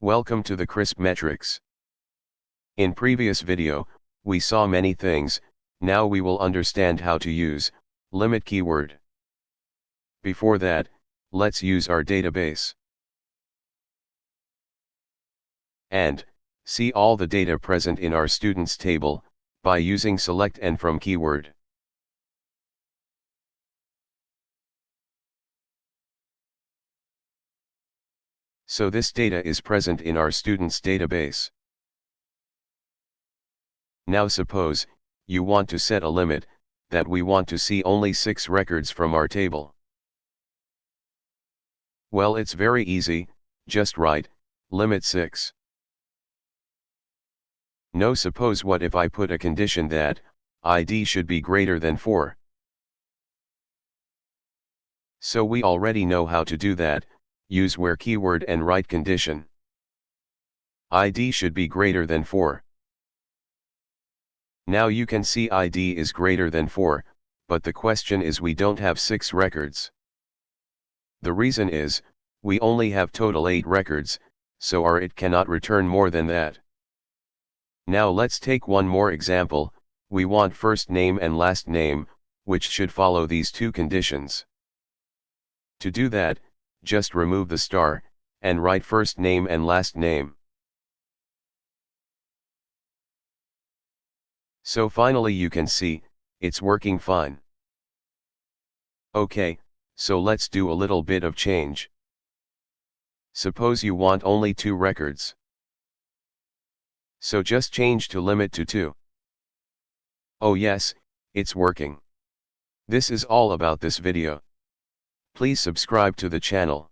Welcome to the CrispMetrics. In previous video, we saw many things. Now we will understand how to use limit keyword. Before that, let's use our database and see all the data present in our students table by using select and from keyword. So this data is present in our students database. Now suppose you want to set a limit that we want to see only 6 records from our table. Well, it's very easy, just write limit 6. Now suppose what if I put a condition that ID should be greater than 4. So we already know how to do that. Use where keyword and write condition. ID should be greater than 4. Now you can see ID is greater than 4, but the question is we don't have 6 records. The reason is, we only have total 8 records, so our it cannot return more than that. Now let's take one more example. We want first name and last name, which should follow these two conditions. To do that, just remove the star, and write first name and last name. So finally you can see, it's working fine. Okay, so let's do a little bit of change. Suppose you want only 2 records. So just change to limit to 2. Oh yes, it's working. This is all about this video. Please subscribe to the channel.